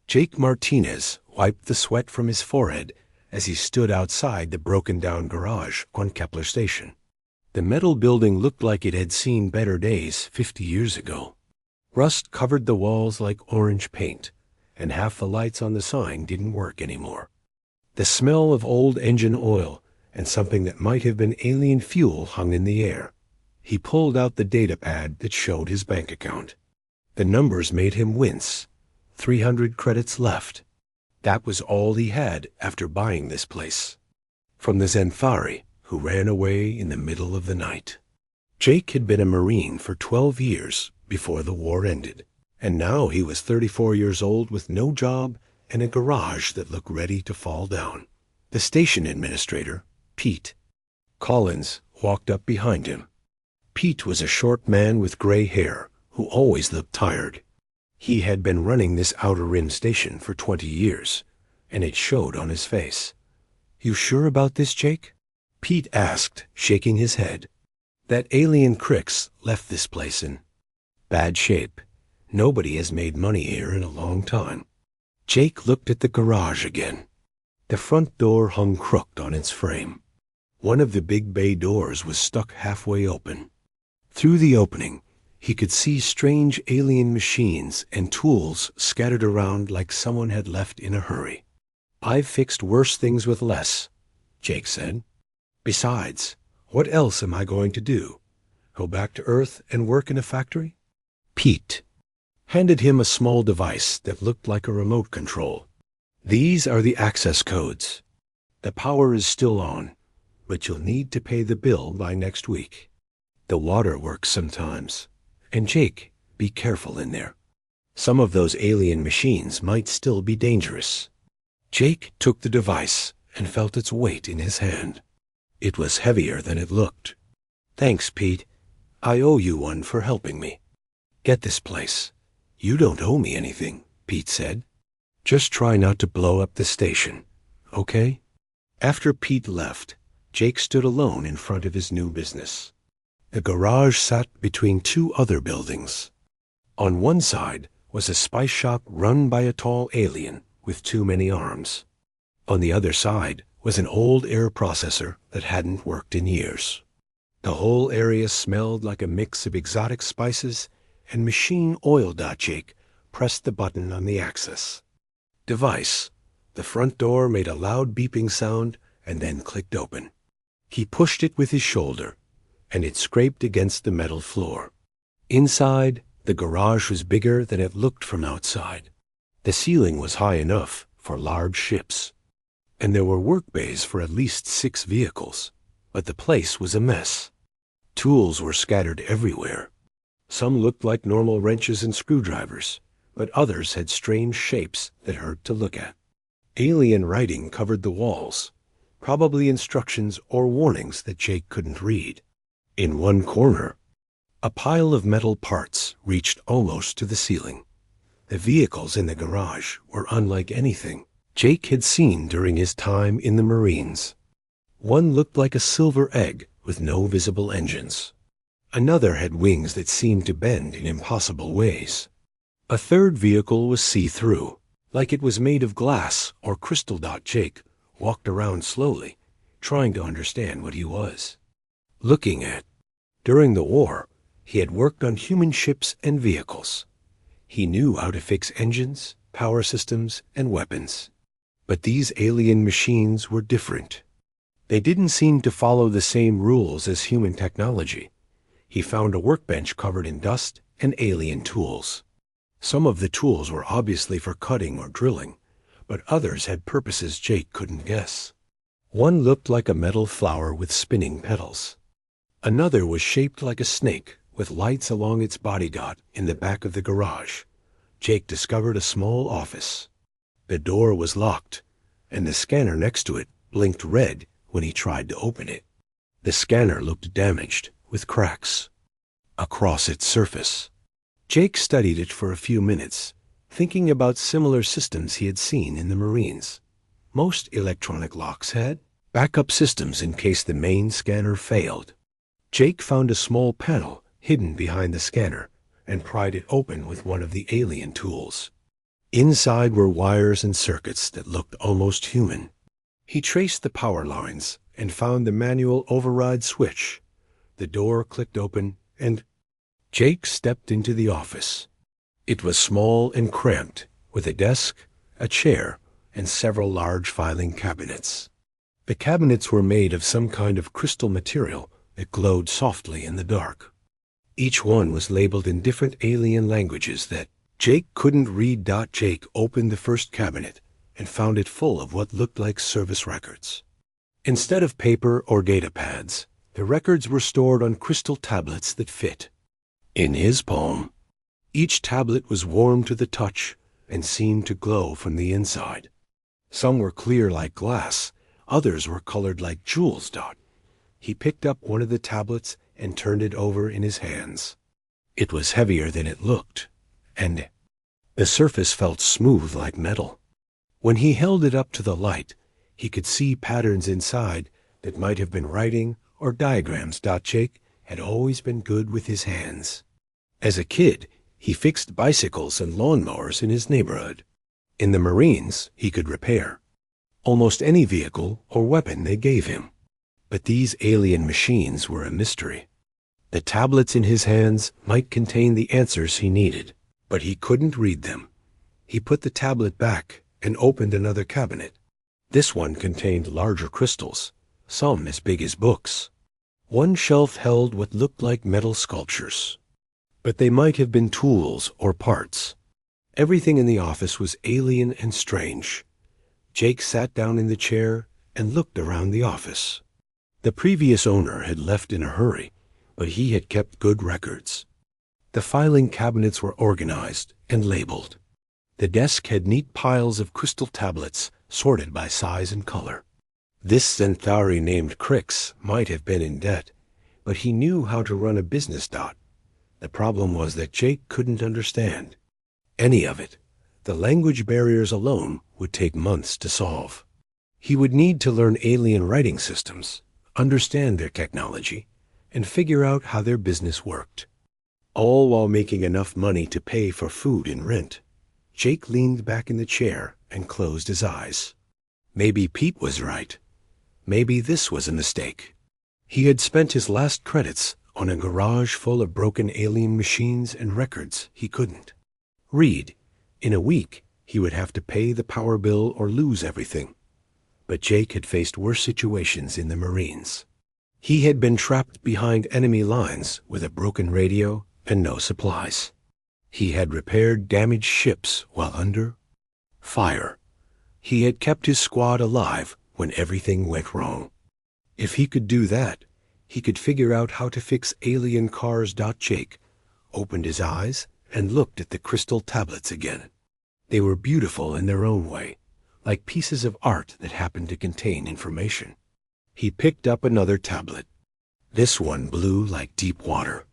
Jake Martinez wiped the sweat from his forehead as he stood outside the broken-down garage on Kepler Station. The metal building looked like it had seen better days 50 years ago. Rust covered the walls like orange paint, and half the lights on the sign didn't work anymore. The smell of old engine oil and something that might have been alien fuel hung in the air. He pulled out the data pad that showed his bank account. The numbers made him wince. 300 credits left. That was all he had after buying this place. From the Zenthari, who ran away in the middle of the night. Jake had been a Marine for 12 years before the war ended, and now he was 34 years old with no job and a garage that looked ready to fall down. The station administrator, Pete Collins, walked up behind him. Pete was a short man with gray hair who always looked tired. He had been running this Outer Rim station for 20 years, and it showed on his face. "You sure about this, Jake?" Pete asked, shaking his head. "That alien Crix left this place in bad shape. Nobody has made money here in a long time." Jake looked at the garage again. The front door hung crooked on its frame. One of the big bay doors was stuck halfway open. Through the opening, he could see strange alien machines and tools scattered around like someone had left in a hurry. "I've fixed worse things with less," Jake said. "Besides, what else am I going to do? Go back to Earth and work in a factory?" Pete handed him a small device that looked like a remote control. "These are the access codes. The power is still on, but you'll need to pay the bill by next week. The water works sometimes. And Jake, be careful in there. Some of those alien machines might still be dangerous." Jake took the device and felt its weight in his hand. It was heavier than it looked. "Thanks, Pete. I owe you one for helping me. Get this place." "You don't owe me anything," Pete said. "Just try not to blow up the station, okay?" After Pete left, Jake stood alone in front of his new business. The garage sat between two other buildings. On one side was a spice shop run by a tall alien with too many arms. On the other side was an old air processor that hadn't worked in years. The whole area smelled like a mix of exotic spices and machine oil. Jake pressed the button on the access device. The front door made a loud beeping sound and then clicked open. He pushed it with his shoulder, and it scraped against the metal floor. Inside, the garage was bigger than it looked from outside. The ceiling was high enough for large ships, and there were work bays for at least 6 vehicles, but the place was a mess. Tools were scattered everywhere. Some looked like normal wrenches and screwdrivers, but others had strange shapes that hurt to look at. Alien writing covered the walls, probably instructions or warnings that Jake couldn't read. In one corner, a pile of metal parts reached almost to the ceiling. The vehicles in the garage were unlike anything Jake had seen during his time in the Marines. One looked like a silver egg with no visible engines. Another had wings that seemed to bend in impossible ways. A third vehicle was see-through, like it was made of glass or crystal. Jake walked around slowly, trying to understand what he was looking at. During the war, he had worked on human ships and vehicles. He knew how to fix engines, power systems, and weapons. But these alien machines were different. They didn't seem to follow the same rules as human technology. He found a workbench covered in dust and alien tools. Some of the tools were obviously for cutting or drilling, but others had purposes Jake couldn't guess. One looked like a metal flower with spinning petals. Another was shaped like a snake with lights along its body. In the back of the garage, Jake discovered a small office. The door was locked, and the scanner next to it blinked red when he tried to open it. The scanner looked damaged, with cracks across its surface. Jake studied it for a few minutes, thinking about similar systems he had seen in the Marines. Most electronic locks had backup systems in case the main scanner failed. Jake found a small panel hidden behind the scanner and pried it open with one of the alien tools. Inside were wires and circuits that looked almost human. He traced the power lines and found the manual override switch. The door clicked open, and Jake stepped into the office. It was small and cramped, with a desk, a chair, and several large filing cabinets. The cabinets were made of some kind of crystal material that glowed softly in the dark. Each one was labeled in different alien languages that Jake couldn't read. Jake opened the first cabinet and found it full of what looked like service records. Instead of paper or data pads, the records were stored on crystal tablets that fit in his palm. Each tablet was warm to the touch and seemed to glow from the inside. Some were clear like glass, others were colored like jewels. He picked up one of the tablets and turned it over in his hands. It was heavier than it looked, and the surface felt smooth like metal. When he held it up to the light, he could see patterns inside that might have been writing or diagrams. Jake had always been good with his hands. As a kid, he fixed bicycles and lawnmowers in his neighborhood. In the Marines, he could repair almost any vehicle or weapon they gave him. But these alien machines were a mystery. The tablets in his hands might contain the answers he needed, but he couldn't read them. He put the tablet back and opened another cabinet. This one contained larger crystals, some as big as books. One shelf held what looked like metal sculptures, but they might have been tools or parts. Everything in the office was alien and strange. Jake sat down in the chair and looked around the office. The previous owner had left in a hurry, but he had kept good records. The filing cabinets were organized and labeled. The desk had neat piles of crystal tablets sorted by size and color. This Centauri named Crix might have been in debt, but he knew how to run a business. The problem was that Jake couldn't understand any of it. The language barriers alone would take months to solve. He would need to learn alien writing systems, understand their technology, and figure out how their business worked. All while making enough money to pay for food and rent. Jake leaned back in the chair and closed his eyes. Maybe Pete was right. Maybe this was a mistake. He had spent his last credits on a garage full of broken alien machines and records he couldn't read. In a week, he would have to pay the power bill or lose everything. But Jake had faced worse situations in the Marines. He had been trapped behind enemy lines with a broken radio and no supplies. He had repaired damaged ships while under fire. He had kept his squad alive when everything went wrong. If he could do that, he could figure out how to fix alien cars. Jake opened his eyes and looked at the crystal tablets again. They were beautiful in their own way, like pieces of art that happened to contain information. He picked up another tablet. This one blew like deep water.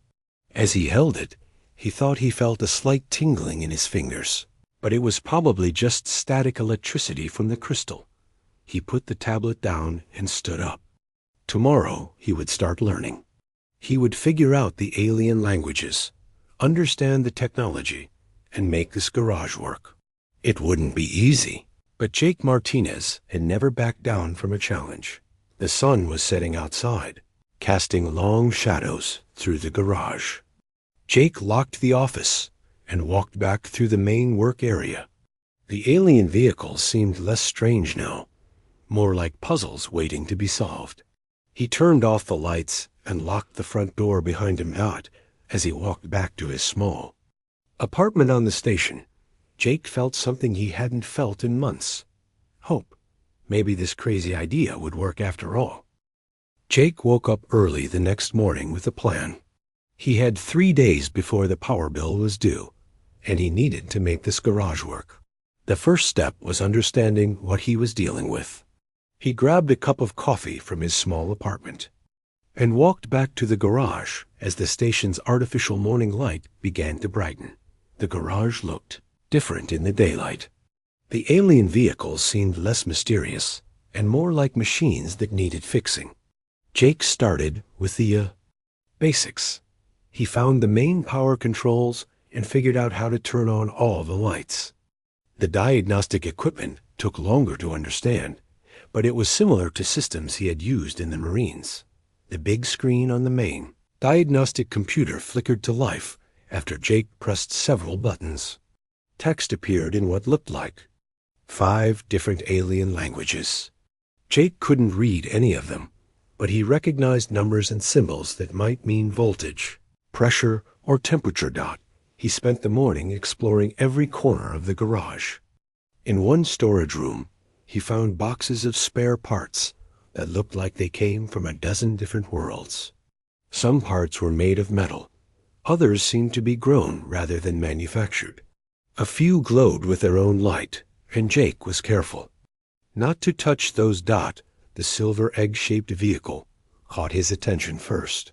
As he held it, he thought he felt a slight tingling in his fingers, but it was probably just static electricity from the crystal. He put the tablet down and stood up. Tomorrow he would start learning. He would figure out the alien languages, understand the technology, and make this garage work. It wouldn't be easy, but Jake Martinez had never backed down from a challenge. The sun was setting outside, casting long shadows through the garage. Jake locked the office and walked back through the main work area. The alien vehicles seemed less strange now, more like puzzles waiting to be solved. He turned off the lights and locked the front door behind him as he walked back to his small apartment on the station. Jake felt something he hadn't felt in months. Hope. Maybe this crazy idea would work after all. Jake woke up early the next morning with a plan. He had 3 days before the power bill was due, and he needed to make this garage work. The first step was understanding what he was dealing with. He grabbed a cup of coffee from his small apartment and walked back to the garage as the station's artificial morning light began to brighten. The garage looked different in the daylight. The alien vehicles seemed less mysterious and more like machines that needed fixing. Jake started with the basics. He found the main power controls and figured out how to turn on all the lights. The diagnostic equipment took longer to understand, but it was similar to systems he had used in the Marines. The big screen on the main diagnostic computer flickered to life after Jake pressed several buttons. Text appeared in what looked like 5 different alien languages. Jake couldn't read any of them, but he recognized numbers and symbols that might mean voltage, pressure, or temperature. He spent the morning exploring every corner of the garage. In one storage room, he found boxes of spare parts that looked like they came from a dozen different worlds. Some parts were made of metal. Others seemed to be grown rather than manufactured. A few glowed with their own light, and Jake was careful not to touch those. The silver egg-shaped vehicle caught his attention first.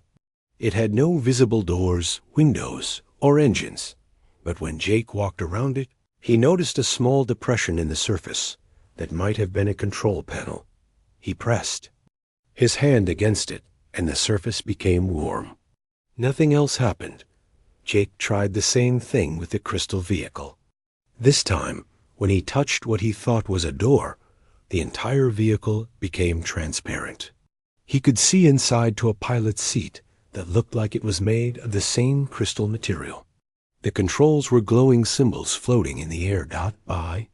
It had no visible doors, windows, or engines, but when Jake walked around it, he noticed a small depression in the surface that might have been a control panel. He pressed his hand against it, and the surface became warm. Nothing else happened. Jake tried the same thing with the crystal vehicle. This time, when he touched what he thought was a door, the entire vehicle became transparent. He could see inside to a pilot's seat that looked like it was made of the same crystal material. The controls were glowing symbols floating in the air. By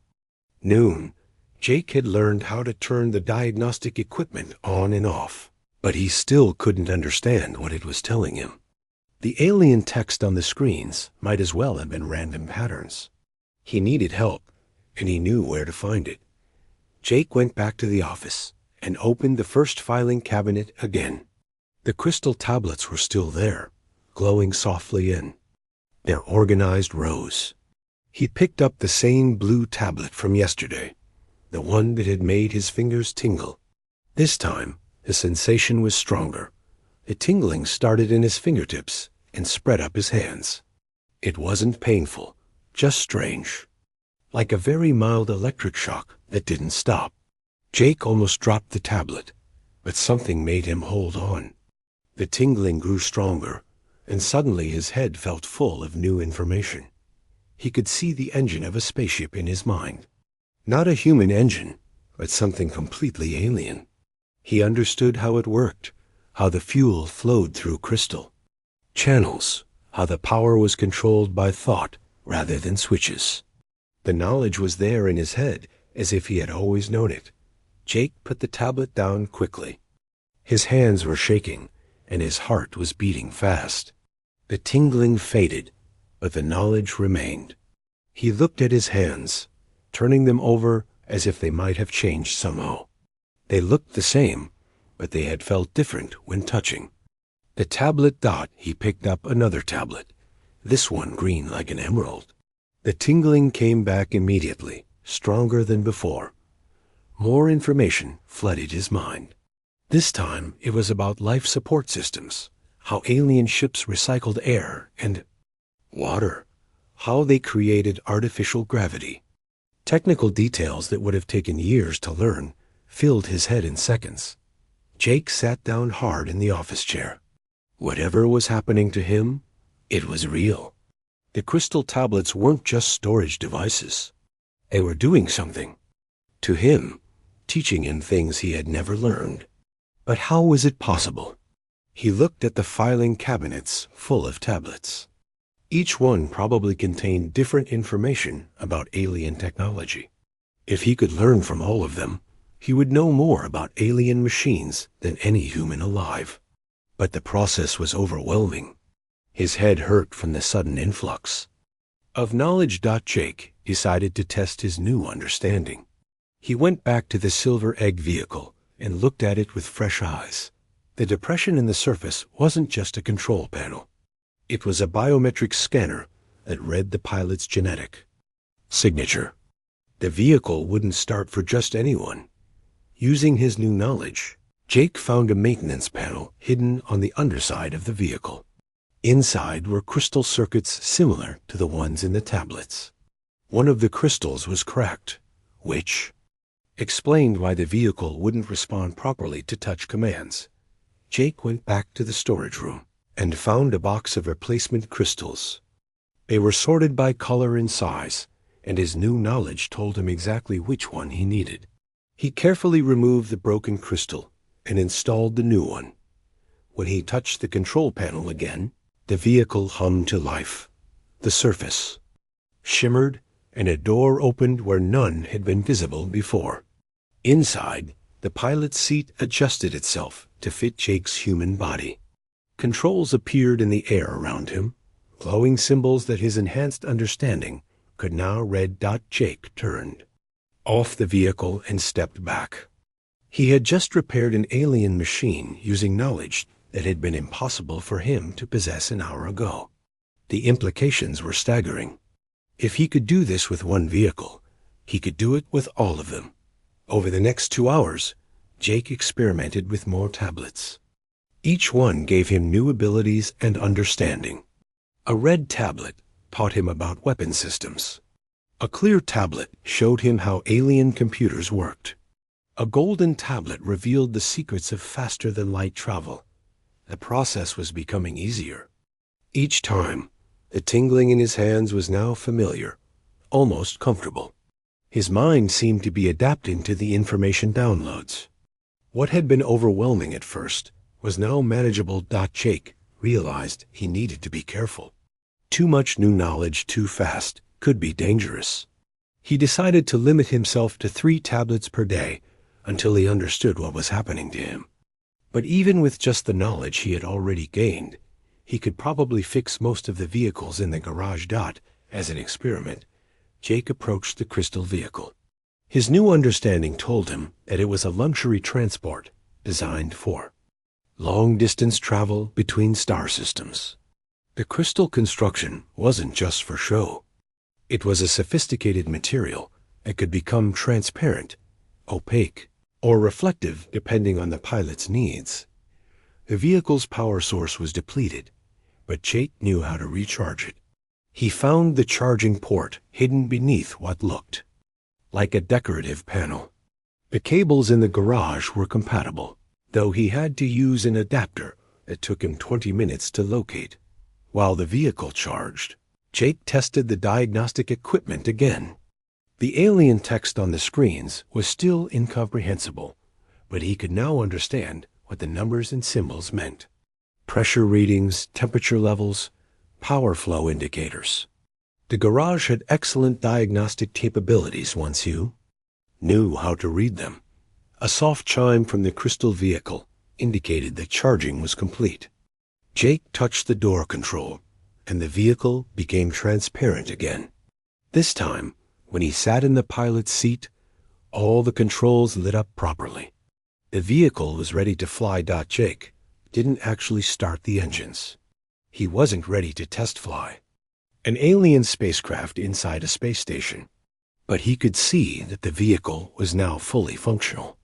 noon, Jake had learned how to turn the diagnostic equipment on and off, but he still couldn't understand what it was telling him. The alien text on the screens might as well have been random patterns. He needed help, and he knew where to find it. Jake went back to the office and opened the first filing cabinet again. The crystal tablets were still there, glowing softly in their organized rows. He picked up the same blue tablet from yesterday, the one that had made his fingers tingle. This time, the sensation was stronger. The tingling started in his fingertips and spread up his hands. It wasn't painful, just strange, like a very mild electric shock that didn't stop. Jake almost dropped the tablet, but something made him hold on. The tingling grew stronger, and suddenly his head felt full of new information. He could see the engine of a spaceship in his mind. Not a human engine, but something completely alien. He understood how it worked, how the fuel flowed through crystal channels, how the power was controlled by thought rather than switches. The knowledge was there in his head, as if he had always known it. Jake put the tablet down quickly. His hands were shaking, and his heart was beating fast. The tingling faded, but the knowledge remained. He looked at his hands, turning them over as if they might have changed somehow. They looked the same, but they had felt different when touching. The tablet. He picked up another tablet, this one green like an emerald. The tingling came back immediately, stronger than before. More information flooded his mind. This time it was about life support systems, how alien ships recycled air and water, how they created artificial gravity. Technical details that would have taken years to learn filled his head in seconds. Jake sat down hard in the office chair. Whatever was happening to him, it was real. The crystal tablets weren't just storage devices. They were doing something. To him, teaching him things he had never learned. But how was it possible? He looked at the filing cabinets full of tablets. Each one probably contained different information about alien technology. If he could learn from all of them, he would know more about alien machines than any human alive. But the process was overwhelming. His head hurt from the sudden influx of knowledge. Jake decided to test his new understanding. He went back to the silver egg vehicle and looked at it with fresh eyes. The depression in the surface wasn't just a control panel. It was a biometric scanner that read the pilot's genetic signature. The vehicle wouldn't start for just anyone. Using his new knowledge, Jake found a maintenance panel hidden on the underside of the vehicle. Inside were crystal circuits similar to the ones in the tablets. One of the crystals was cracked, which explained why the vehicle wouldn't respond properly to touch commands. Jake went back to the storage room and found a box of replacement crystals. They were sorted by color and size, and his new knowledge told him exactly which one he needed. He carefully removed the broken crystal and installed the new one. When he touched the control panel again, the vehicle hummed to life. The surface shimmered, and a door opened where none had been visible before. Inside, the pilot's seat adjusted itself to fit Jake's human body. Controls appeared in the air around him, glowing symbols that his enhanced understanding could now read. Jake turned off the vehicle and stepped back. He had just repaired an alien machine using knowledge that had been impossible for him to possess an hour ago. The implications were staggering. If he could do this with one vehicle, he could do it with all of them. Over the next 2 hours, Jake experimented with more tablets. Each one gave him new abilities and understanding. A red tablet taught him about weapon systems. A clear tablet showed him how alien computers worked. A golden tablet revealed the secrets of faster-than-light travel. The process was becoming easier. Each time, the tingling in his hands was now familiar, almost comfortable. His mind seemed to be adapting to the information downloads. What had been overwhelming at first was now manageable. Jake realized he needed to be careful. Too much new knowledge too fast could be dangerous. He decided to limit himself to 3 tablets per day until he understood what was happening to him. But even with just the knowledge he had already gained, he could probably fix most of the vehicles in the garage. As an experiment, Jake approached the crystal vehicle. His new understanding told him that it was a luxury transport designed for long-distance travel between star systems. The crystal construction wasn't just for show. It was a sophisticated material that could become transparent, opaque, or reflective depending on the pilot's needs. The vehicle's power source was depleted, but Jake knew how to recharge it. He found the charging port hidden beneath what looked like a decorative panel. The cables in the garage were compatible, though he had to use an adapter that took him 20 minutes to locate. While the vehicle charged, Jake tested the diagnostic equipment again. The alien text on the screens was still incomprehensible, but he could now understand what the numbers and symbols meant. Pressure readings, temperature levels, power flow indicators. The garage had excellent diagnostic capabilities once you knew how to read them. A soft chime from the crystal vehicle indicated that charging was complete. Jake touched the door control, and the vehicle became transparent again. This time, when he sat in the pilot's seat, all the controls lit up properly. The vehicle was ready to fly. Jake didn't actually start the engines. He wasn't ready to test fly an alien spacecraft inside a space station, but he could see that the vehicle was now fully functional.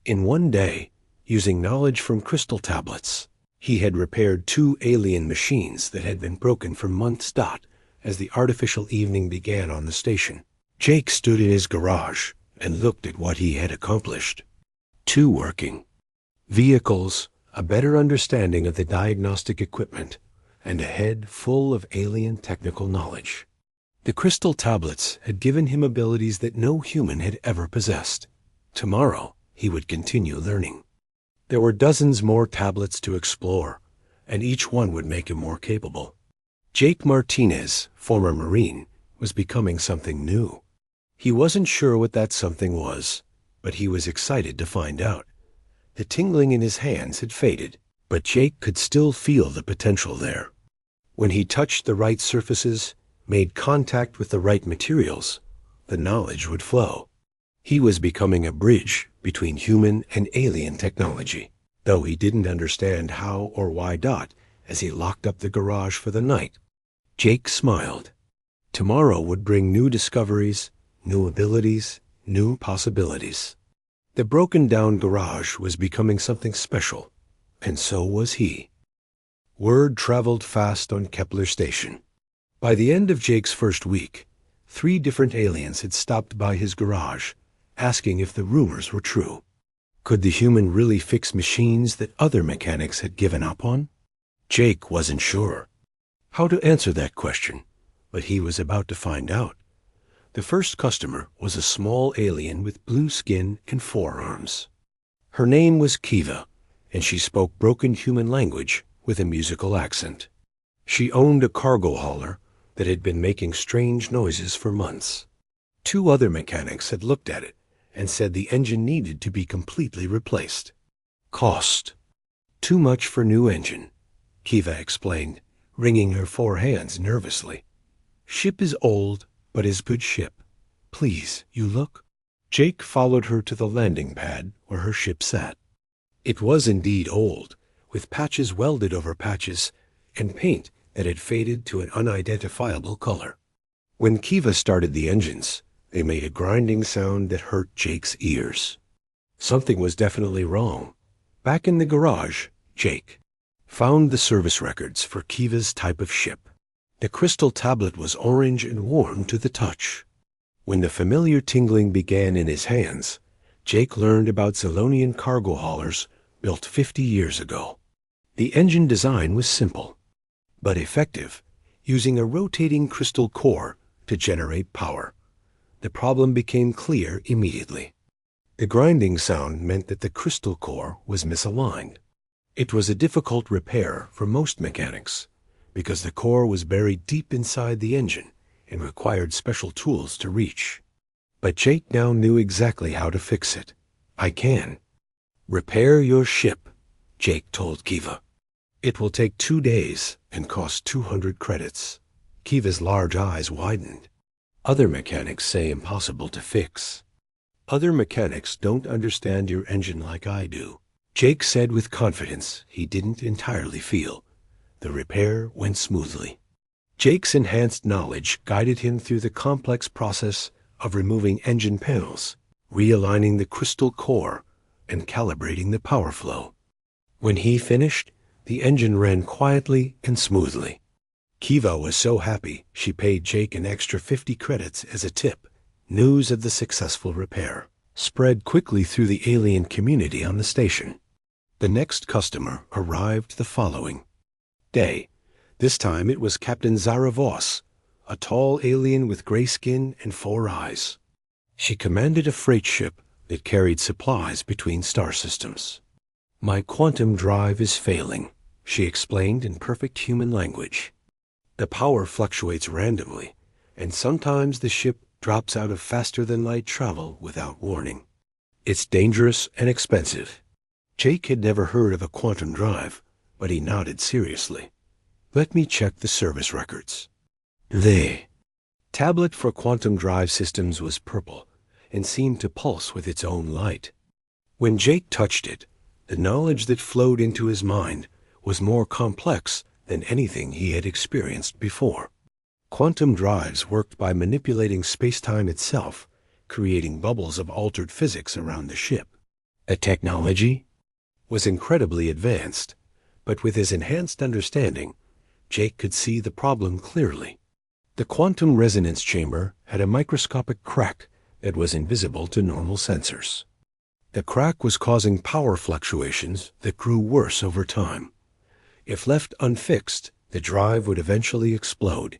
In one day, using knowledge from crystal tablets, he had repaired 2 alien machines that had been broken for months. As the artificial evening began on the station, Jake stood in his garage and looked at what he had accomplished. 2 working vehicles, a better understanding of the diagnostic equipment, and a head full of alien technical knowledge. The crystal tablets had given him abilities that no human had ever possessed. Tomorrow, he would continue learning. There were dozens more tablets to explore, and each one would make him more capable. Jake Martinez, former Marine, was becoming something new. He wasn't sure what that something was, but he was excited to find out. The tingling in his hands had faded, but Jake could still feel the potential there. When he touched the right surfaces, made contact with the right materials, the knowledge would flow. He was becoming a bridge between human and alien technology, though he didn't understand how or why. As he locked up the garage for the night, Jake smiled. Tomorrow would bring new discoveries, new abilities, new possibilities. The broken-down garage was becoming something special, and so was he. Word traveled fast on Kepler Station. By the end of Jake's first week, 3 different aliens had stopped by his garage, asking if the rumors were true. Could the human really fix machines that other mechanics had given up on? Jake wasn't sure how to answer that question, but he was about to find out. The first customer was a small alien with blue skin and forearms. Her name was Kiva, and she spoke broken human language with a musical accent. She owned a cargo hauler that had been making strange noises for months. 2 other mechanics had looked at it and said the engine needed to be completely replaced. Cost. Too much for new engine, Kiva explained, wringing her 4 hands nervously. Ship is old, but is good ship. Please, you look. Jake followed her to the landing pad where her ship sat. It was indeed old, with patches welded over patches and paint that had faded to an unidentifiable color. When Kiva started the engines, they made a grinding sound that hurt Jake's ears. Something was definitely wrong. Back in the garage, Jake found the service records for Kiva's type of ship. The crystal tablet was orange and warm to the touch. When the familiar tingling began in his hands, Jake learned about Zilonian cargo haulers built 50 years ago. The engine design was simple, but effective, using a rotating crystal core to generate power. The problem became clear immediately. The grinding sound meant that the crystal core was misaligned. It was a difficult repair for most mechanics, because the core was buried deep inside the engine and required special tools to reach. But Jake now knew exactly how to fix it. I can. Repair your ship, Jake told Kiva. It will take 2 days and cost 200 credits. Kiva's large eyes widened. Other mechanics say impossible to fix. Other mechanics don't understand your engine like I do, Jake said with confidence he didn't entirely feel. The repair went smoothly. Jake's enhanced knowledge guided him through the complex process of removing engine panels, realigning the crystal core, and calibrating the power flow. When he finished, the engine ran quietly and smoothly. Kiva was so happy she paid Jake an extra 50 credits as a tip. News of the successful repair spread quickly through the alien community on the station. The next customer arrived the following day. This time it was Captain Zara Voss, a tall alien with gray skin and 4 eyes. She commanded a freight ship that carried supplies between star systems. My quantum drive is failing, she explained in perfect human language. The power fluctuates randomly, and sometimes the ship drops out of faster-than-light travel without warning. It's dangerous and expensive. Jake had never heard of a quantum drive, but he nodded seriously. Let me check the service records. The tablet for quantum drive systems was purple and seemed to pulse with its own light. When Jake touched it, the knowledge that flowed into his mind was more complex than anything he had experienced before. Quantum drives worked by manipulating space-time itself, creating bubbles of altered physics around the ship. The technology was incredibly advanced, but with his enhanced understanding, Jake could see the problem clearly. The quantum resonance chamber had a microscopic crack that was invisible to normal sensors. The crack was causing power fluctuations that grew worse over time. If left unfixed, the drive would eventually explode.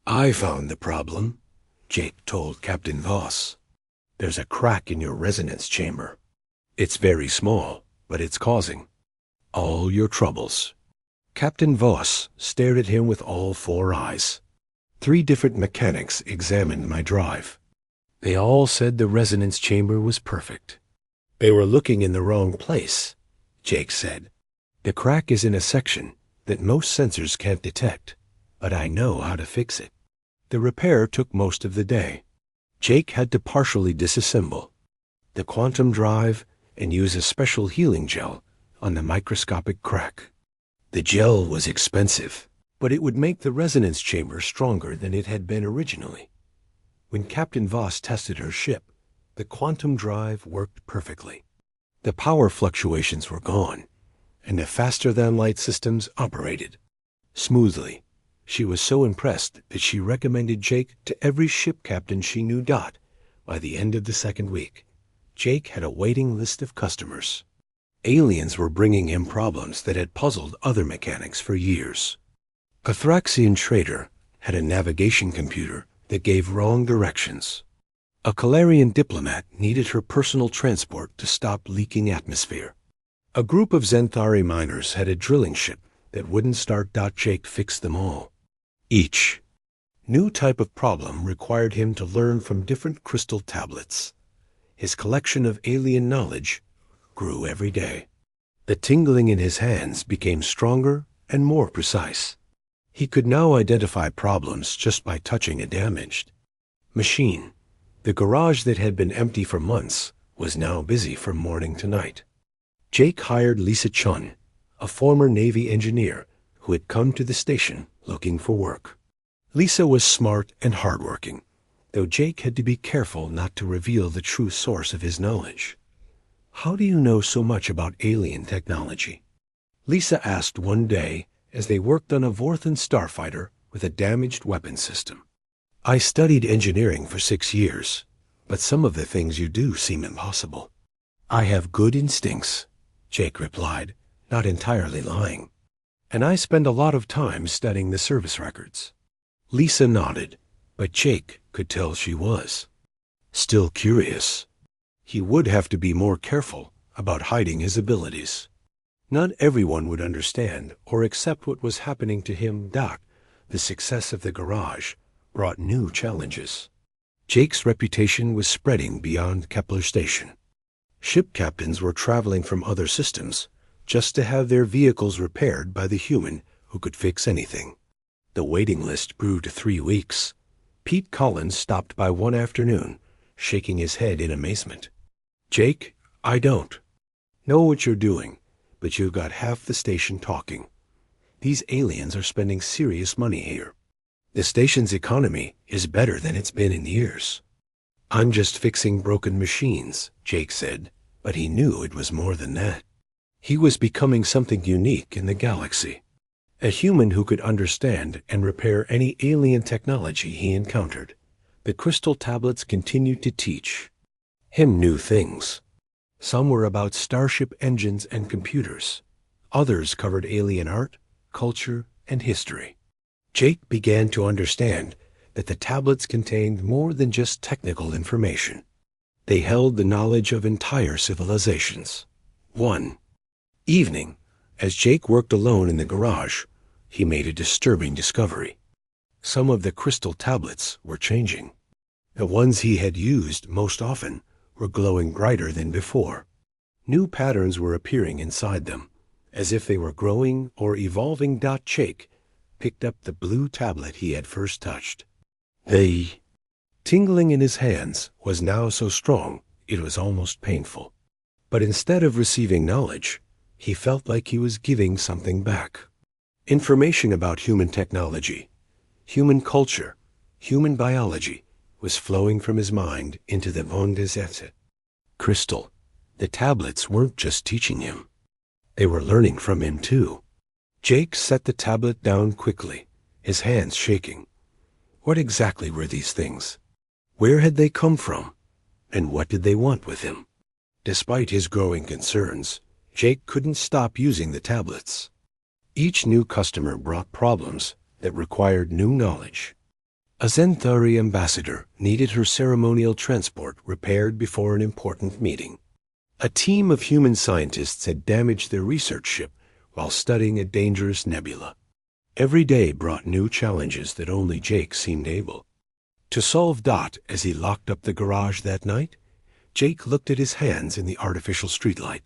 I found the problem, Jake told Captain Voss. There's a crack in your resonance chamber. It's very small, but it's causing all your troubles. Captain Voss stared at him with all 4 eyes. 3 different mechanics examined my drive. They all said the resonance chamber was perfect. They were looking in the wrong place, Jake said. The crack is in a section that most sensors can't detect, but I know how to fix it. The repair took most of the day. Jake had to partially disassemble the quantum drive and use a special healing gel on the microscopic crack. The gel was expensive, but it would make the resonance chamber stronger than it had been originally. When Captain Voss tested her ship, the quantum drive worked perfectly. The power fluctuations were gone, and the faster-than-light systems operated smoothly. She was so impressed that she recommended Jake to every ship captain she knew. By the end of the 2nd week, Jake had a waiting list of customers. Aliens were bringing him problems that had puzzled other mechanics for years. A Thraxian trader had a navigation computer that gave wrong directions. A Calarian diplomat needed her personal transport to stop leaking atmosphere. A group of Zenthari miners had a drilling ship that wouldn't start. Jake fixed them all. Each new type of problem required him to learn from different crystal tablets. His collection of alien knowledge grew every day. The tingling in his hands became stronger and more precise. He could now identify problems just by touching a damaged machine. The garage that had been empty for months was now busy from morning to night. Jake hired Lisa Chun, a former Navy engineer who had come to the station looking for work. Lisa was smart and hardworking, though Jake had to be careful not to reveal the true source of his knowledge. "How do you know so much about alien technology?" Lisa asked one day as they worked on a Vorthan starfighter with a damaged weapon system. "I studied engineering for 6 years, but some of the things you do seem impossible." "I have good instincts," Jake replied, not entirely lying. "And I spend a lot of time studying the service records." Lisa nodded, but Jake could tell she was still curious. He would have to be more careful about hiding his abilities. Not everyone would understand or accept what was happening to him. The success of the garage brought new challenges. Jake's reputation was spreading beyond Kepler Station. Ship captains were traveling from other systems just to have their vehicles repaired by the human who could fix anything. The waiting list grew to 3 weeks. Pete Collins stopped by one afternoon, shaking his head in amazement. "Jake, I don't know what you're doing, but you've got half the station talking. These aliens are spending serious money here. The station's economy is better than it's been in years." "I'm just fixing broken machines," Jake said, but he knew it was more than that. He was becoming something unique in the galaxy. A human who could understand and repair any alien technology he encountered. The crystal tablets continued to teach him new things. Some were about starship engines and computers. Others covered alien art, culture, and history. Jake began to understand that the tablets contained more than just technical information. They held the knowledge of entire civilizations. One evening, as Jake worked alone in the garage, he made a disturbing discovery. Some of the crystal tablets were changing. The ones he had used most often were glowing brighter than before. New patterns were appearing inside them, as if they were growing or evolving. Jake picked up the blue tablet he had first touched. The tingling in his hands was now so strong it was almost painful. But instead of receiving knowledge, he felt like he was giving something back. Information about human technology, human culture, human biology was flowing from his mind into the Vondesetze crystal. The tablets weren't just teaching him. They were learning from him too. Jake set the tablet down quickly, his hands shaking. What exactly were these things? Where had they come from? And what did they want with him? Despite his growing concerns, Jake couldn't stop using the tablets. Each new customer brought problems that required new knowledge. A Zenthari ambassador needed her ceremonial transport repaired before an important meeting. A team of human scientists had damaged their research ship while studying a dangerous nebula. Every day brought new challenges that only Jake seemed able to solve. As he locked up the garage that night, Jake looked at his hands in the artificial streetlight.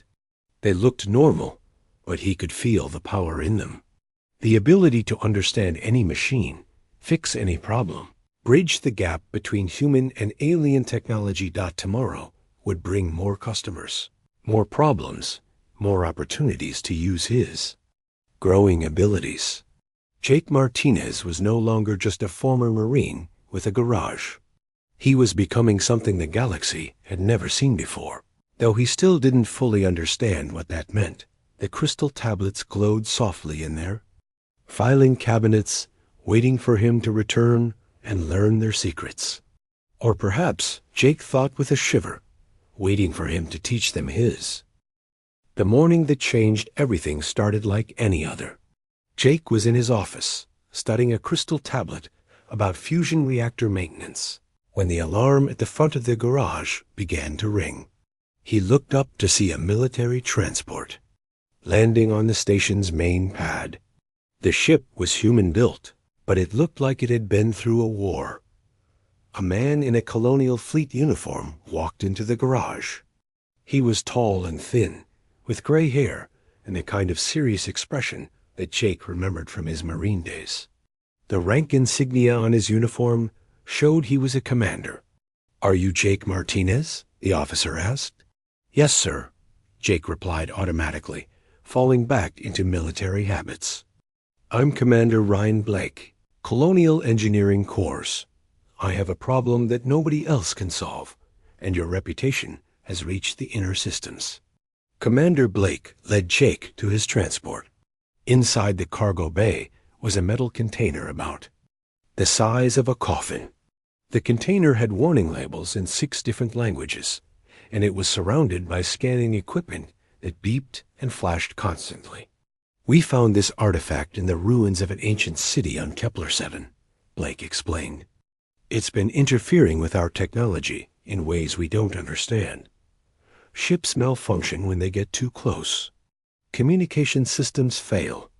They looked normal, but he could feel the power in them. The ability to understand any machine, fix any problem, bridge the gap between human and alien technology. Tomorrow would bring more customers, more problems, more opportunities to use his growing abilities. Jake Martinez was no longer just a former Marine with a garage. He was becoming something the galaxy had never seen before. Though he still didn't fully understand what that meant, the crystal tablets glowed softly in there, filing cabinets, waiting for him to return and learn their secrets. Or perhaps, Jake thought with a shiver, waiting for him to teach them his. The morning that changed everything started like any other. Jake was in his office, studying a crystal tablet about fusion reactor maintenance when the alarm at the front of the garage began to ring. He looked up to see a military transport landing on the station's main pad. The ship was human-built, but it looked like it had been through a war. A man in a colonial fleet uniform walked into the garage. He was tall and thin, with gray hair and the kind of serious expression that Jake remembered from his Marine days. The rank insignia on his uniform showed he was a commander. "Are you Jake Martinez?" the officer asked. "Yes, sir," Jake replied automatically, falling back into military habits. "I'm Commander Ryan Blake, Colonial Engineering Corps. I have a problem that nobody else can solve, and your reputation has reached the inner systems." Commander Blake led Jake to his transport. Inside the cargo bay was a metal container about the size of a coffin. The container had warning labels in 6 different languages, and it was surrounded by scanning equipment that beeped and flashed constantly. "We found this artifact in the ruins of an ancient city on Kepler 7, Blake explained. "It's been interfering with our technology in ways we don't understand. Ships malfunction when they get too close. Communication systems fail.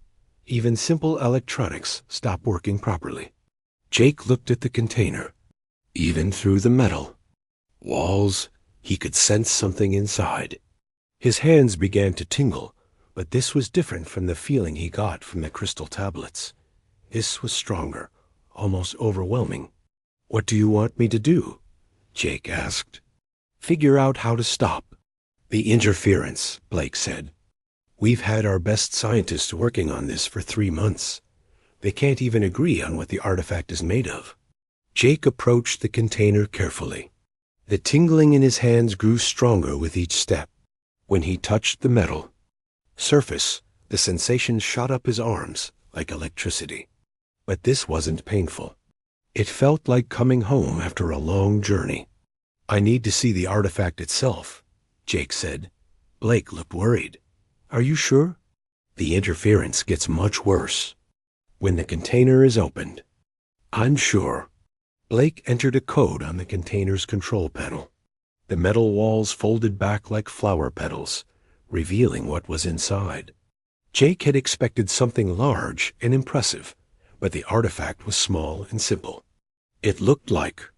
Even simple electronics stop working properly." Jake looked at the container. Even through the metal walls, he could sense something inside. His hands began to tingle, but this was different from the feeling he got from the crystal tablets. This was stronger, almost overwhelming. "What do you want me to do?" Jake asked. "Figure out how to stop the interference," Blake said. "We've had our best scientists working on this for 3 months. They can't even agree on what the artifact is made of." Jake approached the container carefully. The tingling in his hands grew stronger with each step. When he touched the metal surface, the sensation shot up his arms like electricity. But this wasn't painful. It felt like coming home after a long journey. "I need to see the artifact itself," Jake said. Blake looked worried. "Are you sure?" "The interference gets much worse when the container is opened." "I'm sure." Blake entered a code on the container's control panel. The metal walls folded back like flower petals, revealing what was inside. Jake had expected something large and impressive, but the artifact was small and simple. It looked like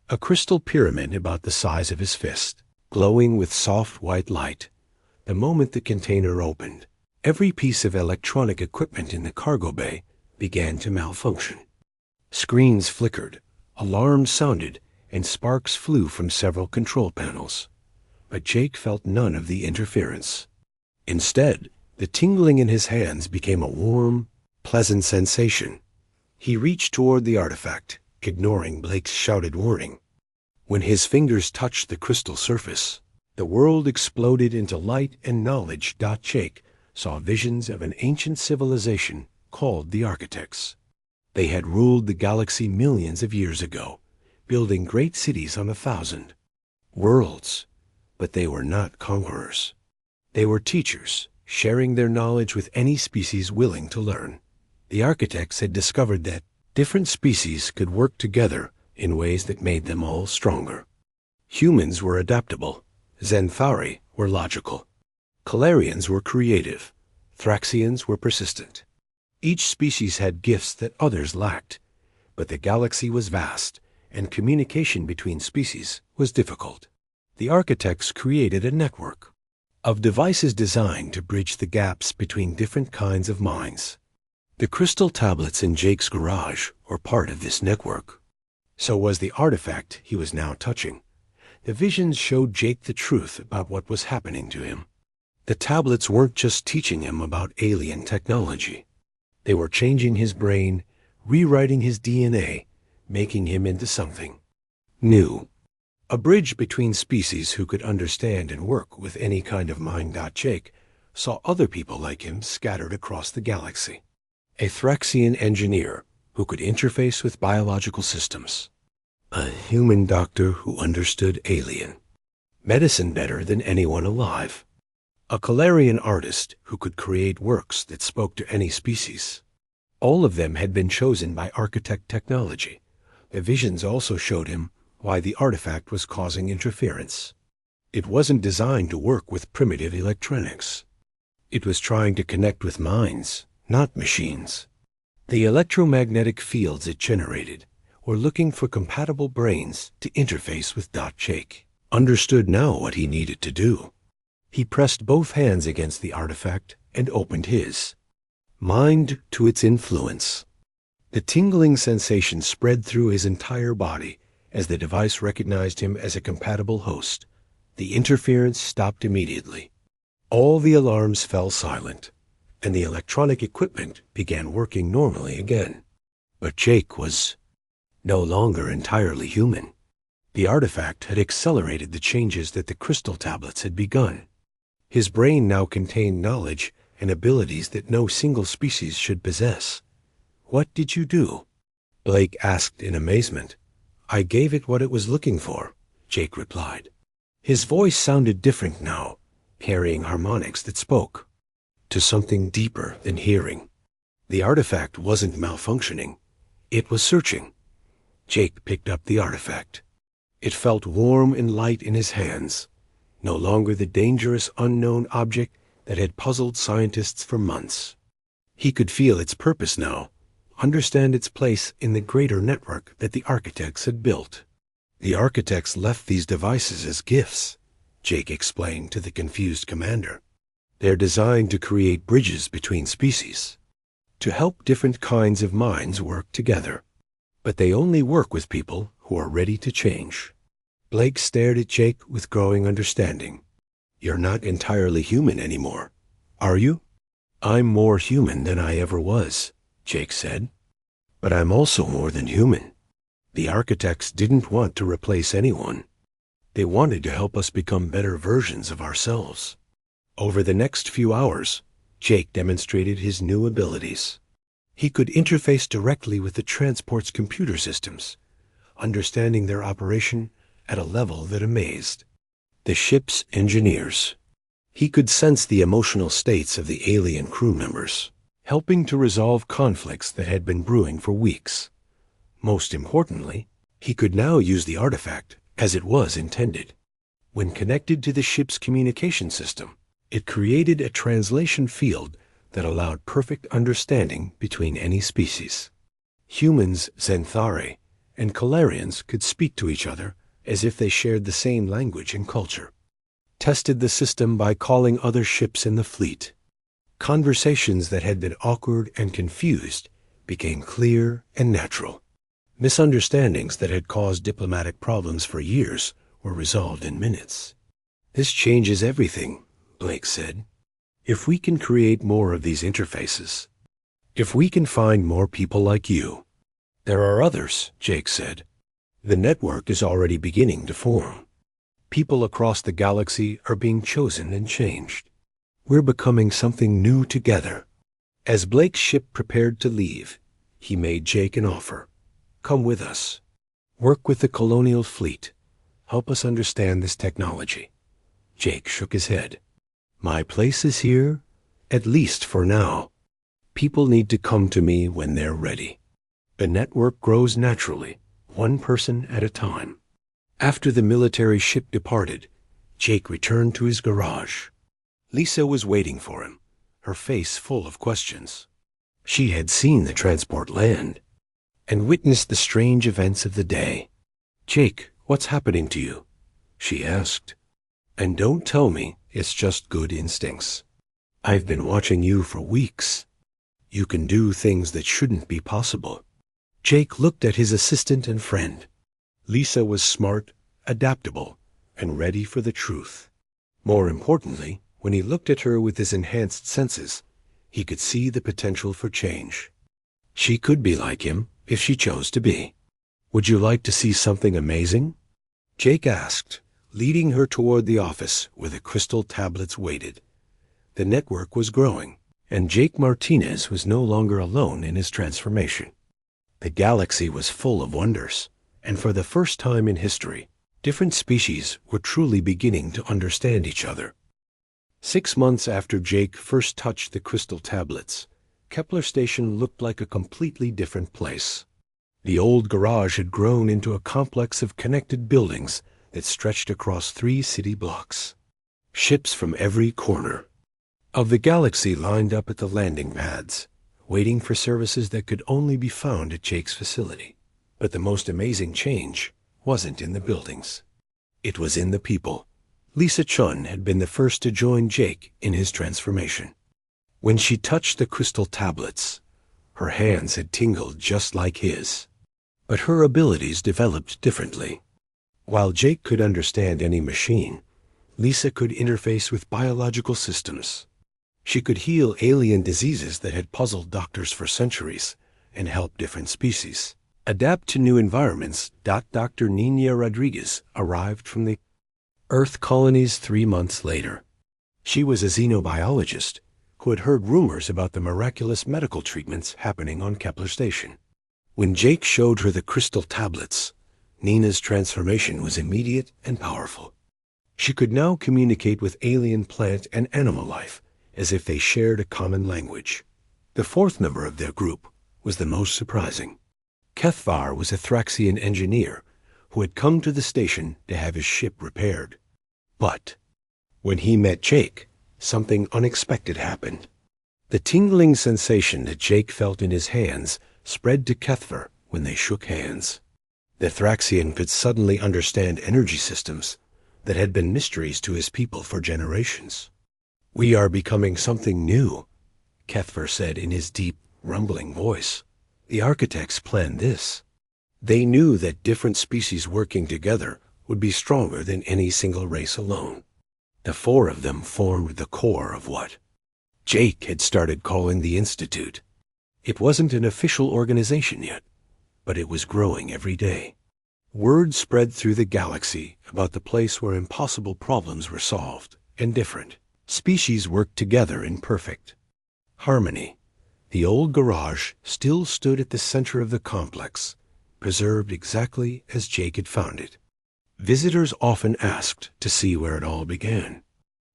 a crystal pyramid about the size of his fist, glowing with soft white light. The moment the container opened, every piece of electronic equipment in the cargo bay began to malfunction. Screens flickered, alarms sounded, and sparks flew from several control panels. But Jake felt none of the interference. Instead, the tingling in his hands became a warm, pleasant sensation. He reached toward the artifact, ignoring Blake's shouted warning. When his fingers touched the crystal surface, the world exploded into light and knowledge. Jake saw visions of an ancient civilization called the Architects. They had ruled the galaxy millions of years ago, building great cities on 1,000 worlds. But they were not conquerors. They were teachers, sharing their knowledge with any species willing to learn. The Architects had discovered that different species could work together in ways that made them all stronger. Humans were adaptable. Xanthari were logical. Calarians were creative. Thraxians were persistent. Each species had gifts that others lacked, but the galaxy was vast, and communication between species was difficult. The Architects created a network of devices designed to bridge the gaps between different kinds of minds. The crystal tablets in Jake's garage were part of this network. So was the artifact he was now touching. The visions showed Jake the truth about what was happening to him. The tablets weren't just teaching him about alien technology. They were changing his brain, rewriting his DNA, making him into something new. A bridge between species who could understand and work with any kind of mind. Jake saw other people like him scattered across the galaxy. A Thraxian engineer who could interface with biological systems. A human doctor who understood alien medicine better than anyone alive. A Calarian artist who could create works that spoke to any species. All of them had been chosen by architect technology. The visions also showed him why the artifact was causing interference. It wasn't designed to work with primitive electronics. It was trying to connect with minds, not machines. The electromagnetic fields it generated were looking for compatible brains to interface with. Jake understood now what he needed to do. He pressed both hands against the artifact and opened his mind to its influence. The tingling sensation spread through his entire body as the device recognized him as a compatible host. The interference stopped immediately. All the alarms fell silent, and the electronic equipment began working normally again. But Jake was no longer entirely human. The artifact had accelerated the changes that the crystal tablets had begun. His brain now contained knowledge and abilities that no single species should possess. "What did you do?" Blake asked in amazement. "I gave it what it was looking for," Jake replied. His voice sounded different now, carrying harmonics that spoke to something deeper than hearing. The artifact wasn't malfunctioning. It was searching. Jake picked up the artifact. It felt warm and light in his hands, no longer the dangerous unknown object that had puzzled scientists for months. He could feel its purpose now, understand its place in the greater network that the architects had built. The architects left these devices as gifts, Jake explained to the confused commander. They're designed to create bridges between species, to help different kinds of minds work together. But they only work with people who are ready to change. Blake stared at Jake with growing understanding. "You're not entirely human anymore, are you?" "I'm more human than I ever was," Jake said. "But I'm also more than human." The architects didn't want to replace anyone. They wanted to help us become better versions of ourselves. Over the next few hours, Jake demonstrated his new abilities. He could interface directly with the transport's computer systems, understanding their operation at a level that amazed the ship's engineers. He could sense the emotional states of the alien crew members, helping to resolve conflicts that had been brewing for weeks. Most importantly, he could now use the artifact as it was intended. When connected to the ship's communication system, it created a translation field that allowed perfect understanding between any species. Humans, Xanthari, and Calarians could speak to each other as if they shared the same language and culture. Tested the system by calling other ships in the fleet. Conversations that had been awkward and confused became clear and natural. Misunderstandings that had caused diplomatic problems for years were resolved in minutes. "This changes everything," Blake said. "If we can create more of these interfaces, if we can find more people like you." "There are others," Jake said. "The network is already beginning to form. People across the galaxy are being chosen and changed. We're becoming something new together." As Blake's ship prepared to leave, he made Jake an offer. "Come with us. Work with the colonial fleet. Help us understand this technology." Jake shook his head. "My place is here, at least for now. People need to come to me when they're ready. The network grows naturally, one person at a time." After the military ship departed, Jake returned to his garage. Lisa was waiting for him, her face full of questions. She had seen the transport land and witnessed the strange events of the day. "Jake, what's happening to you?" she asked. "And don't tell me it's just good instincts. I've been watching you for weeks. You can do things that shouldn't be possible." Jake looked at his assistant and friend. Lisa was smart, adaptable, and ready for the truth. More importantly, when he looked at her with his enhanced senses, he could see the potential for change. She could be like him if she chose to be. "Would you like to see something amazing?" Jake asked, leading her toward the office where the crystal tablets waited. The network was growing, and Jake Martinez was no longer alone in his transformation. The galaxy was full of wonders, and for the first time in history, different species were truly beginning to understand each other. 6 months after Jake first touched the crystal tablets, Kepler Station looked like a completely different place. The old garage had grown into a complex of connected buildings that stretched across 3 city blocks. Ships from every corner of the galaxy lined up at the landing pads, waiting for services that could only be found at Jake's facility. But the most amazing change wasn't in the buildings. It was in the people. Lisa Chun had been the first to join Jake in his transformation. When she touched the crystal tablets, her hands had tingled just like his. But her abilities developed differently. While Jake could understand any machine, Lisa could interface with biological systems. She could heal alien diseases that had puzzled doctors for centuries and help different species adapt to new environments. Dr. Nina Rodriguez arrived from the Earth colonies 3 months later. She was a xenobiologist who had heard rumors about the miraculous medical treatments happening on Kepler Station. When Jake showed her the crystal tablets, Nina's transformation was immediate and powerful. She could now communicate with alien plant and animal life as if they shared a common language. The 4th member of their group was the most surprising. Kethvar was a Thraxian engineer who had come to the station to have his ship repaired. But when he met Jake, something unexpected happened. The tingling sensation that Jake felt in his hands spread to Kethvar when they shook hands. The Thraxian could suddenly understand energy systems that had been mysteries to his people for generations. "We are becoming something new," Kethvar said in his deep, rumbling voice. "The architects planned this. They knew that different species working together would be stronger than any single race alone. The 4 of them formed the core of what Jake had started calling the Institute. It wasn't an official organization yet, but it was growing every day. Word spread through the galaxy about the place where impossible problems were solved, and different species worked together in perfect harmony. The old garage still stood at the center of the complex, preserved exactly as Jake had found it. Visitors often asked to see where it all began.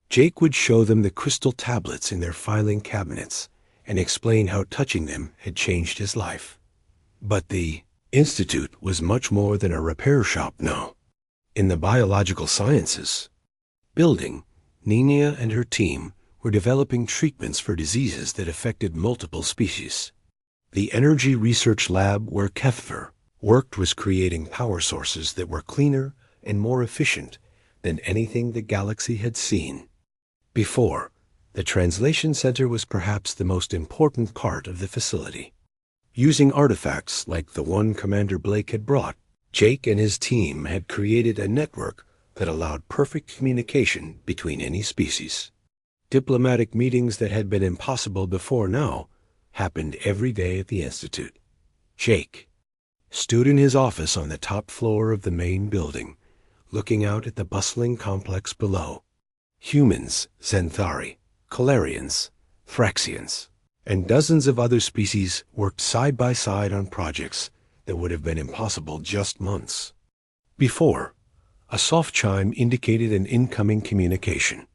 Jake would show them the crystal tablets in their filing cabinets and explain how touching them had changed his life. But the Institute was much more than a repair shop now. In the biological sciences building, Nina and her team were developing treatments for diseases that affected multiple species. The energy research lab where Kethvar worked was creating power sources that were cleaner and more efficient than anything the galaxy had seen before. The translation center was perhaps the most important part of the facility. Using artifacts like the one Commander Blake had brought, Jake and his team had created a network that allowed perfect communication between any species. Diplomatic meetings that had been impossible before now happened every day at the Institute. Jake stood in his office on the top floor of the main building, looking out at the bustling complex below. Humans, Xanthari, Calarians, Thraxians, and dozens of other species worked side by side on projects that would have been impossible just months before. A soft chime indicated an incoming communication.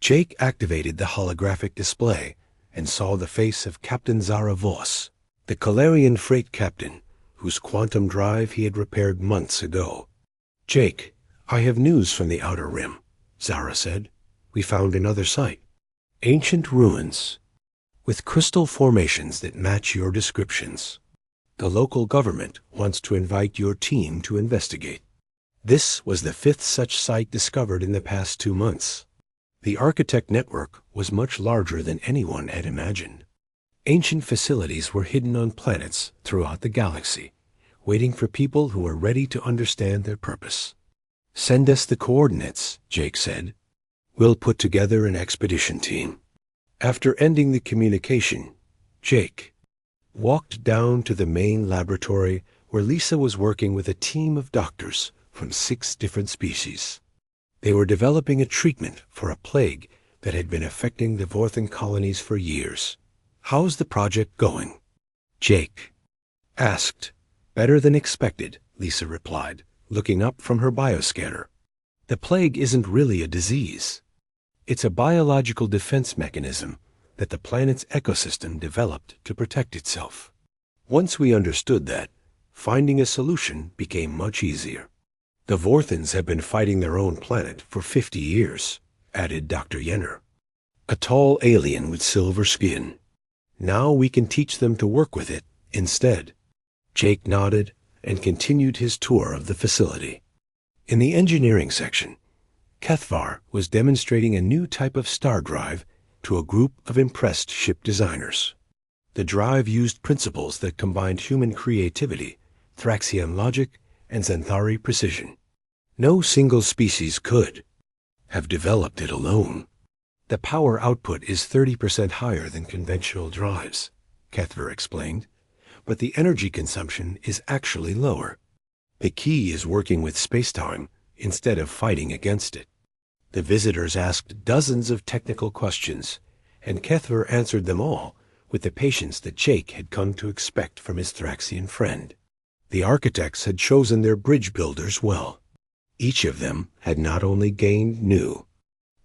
Jake activated the holographic display and saw the face of Captain Zara Voss, the Calarian freight captain whose quantum drive he had repaired months ago. "Jake, I have news from the Outer Rim," Zara said. "We found another site. Ancient ruins with crystal formations that match your descriptions. The local government wants to invite your team to investigate." This was the 5th such site discovered in the past 2 months. The architect network was much larger than anyone had imagined. Ancient facilities were hidden on planets throughout the galaxy, waiting for people who were ready to understand their purpose. "Send us the coordinates," Jake said. "We'll put together an expedition team." After ending the communication, Jake walked down to the main laboratory where Lisa was working with a team of doctors from 6 different species. They were developing a treatment for a plague that had been affecting the Vorthan colonies for years. "How's the project going?" Jake asked. "Better than expected," Lisa replied, looking up from her bioscanner. "The plague isn't really a disease. It's a biological defense mechanism that the planet's ecosystem developed to protect itself. Once we understood that, finding a solution became much easier. The Vorthans have been fighting their own planet for 50 years, added Dr. Yenner, a tall alien with silver skin. Now we can teach them to work with it instead. Jake nodded and continued his tour of the facility. In the engineering section, Kethvar was demonstrating a new type of star drive to a group of impressed ship designers. The drive used principles that combined human creativity, Thraxian logic, and Xanthari precision. No single species could have developed it alone. The power output is 30% higher than conventional drives, Kethvar explained, but the energy consumption is actually lower. The key is working with spacetime instead of fighting against it. The visitors asked dozens of technical questions, and Kethvar answered them all with the patience that Jake had come to expect from his Thraxian friend. The architects had chosen their bridge builders well. Each of them had not only gained new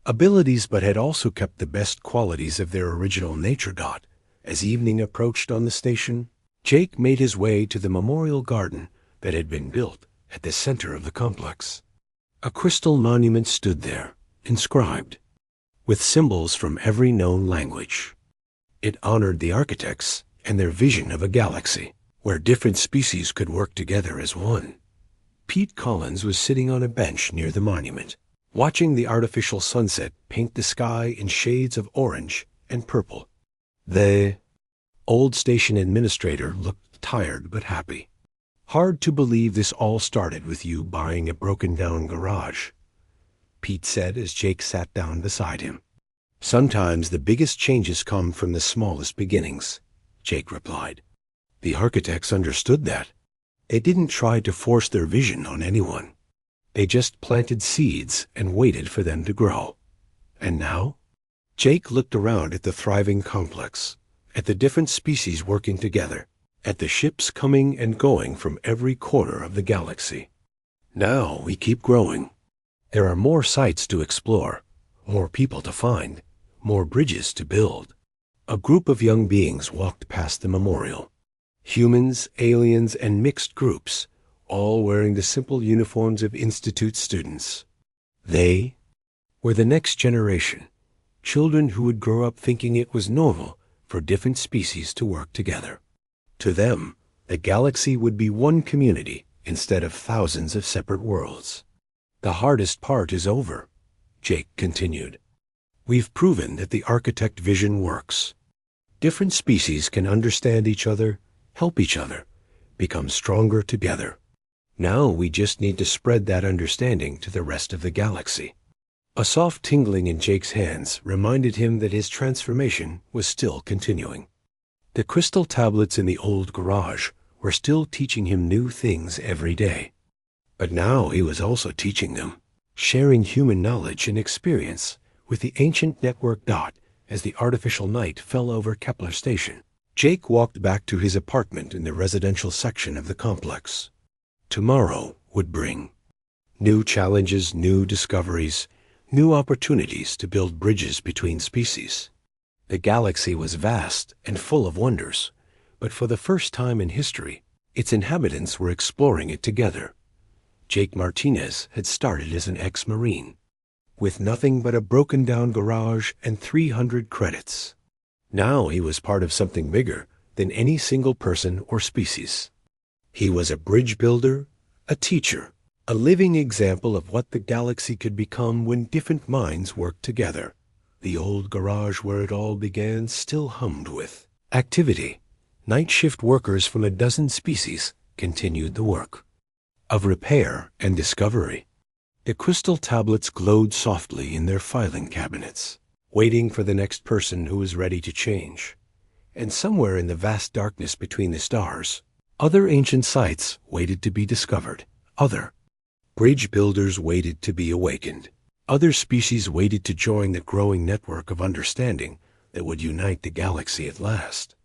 abilities but had also kept the best qualities of their original nature dot. As evening approached on the station, Jake made his way to the memorial garden that had been built at the center of the complex. A crystal monument stood there, inscribed, with symbols from every known language. It honored the architects and their vision of a galaxy where different species could work together as one. Pete Collins was sitting on a bench near the monument, watching the artificial sunset paint the sky in shades of orange and purple. The old station administrator looked tired but happy. Hard to believe this all started with you buying a broken-down garage, Pete said as Jake sat down beside him. Sometimes the biggest changes come from the smallest beginnings, Jake replied. The architects understood that. They didn't try to force their vision on anyone. They just planted seeds and waited for them to grow. And now? Jake looked around at the thriving complex, at the different species working together, at the ships coming and going from every corner of the galaxy. Now we keep growing. There are more sites to explore, more people to find, more bridges to build. A group of young beings walked past the memorial. Humans, aliens, and mixed groups, all wearing the simple uniforms of Institute students. They were the next generation, children who would grow up thinking it was normal for different species to work together. To them, the galaxy would be one community instead of thousands of separate worlds. The hardest part is over, Jake continued. We've proven that the architect vision works. Different species can understand each other, help each other, become stronger together. Now we just need to spread that understanding to the rest of the galaxy. A soft tingling in Jake's hands reminded him that his transformation was still continuing. The crystal tablets in the old garage were still teaching him new things every day. But now he was also teaching them, sharing human knowledge and experience with the ancient network dot as the artificial night fell over Kepler Station. Jake walked back to his apartment in the residential section of the complex. Tomorrow would bring new challenges, new discoveries, new opportunities to build bridges between species. The galaxy was vast and full of wonders, but for the first time in history, its inhabitants were exploring it together. Jake Martinez had started as an ex-Marine, with nothing but a broken-down garage and 300 credits. Now he was part of something bigger than any single person or species. He was a bridge builder, a teacher, a living example of what the galaxy could become when different minds worked together. The old garage where it all began still hummed with activity. Night shift workers from a dozen species continued the work of repair and discovery. The crystal tablets glowed softly in their filing cabinets, waiting for the next person who was ready to change. And somewhere in the vast darkness between the stars, other ancient sites waited to be discovered. Other bridge builders waited to be awakened. Other species waited to join the growing network of understanding that would unite the galaxy at last.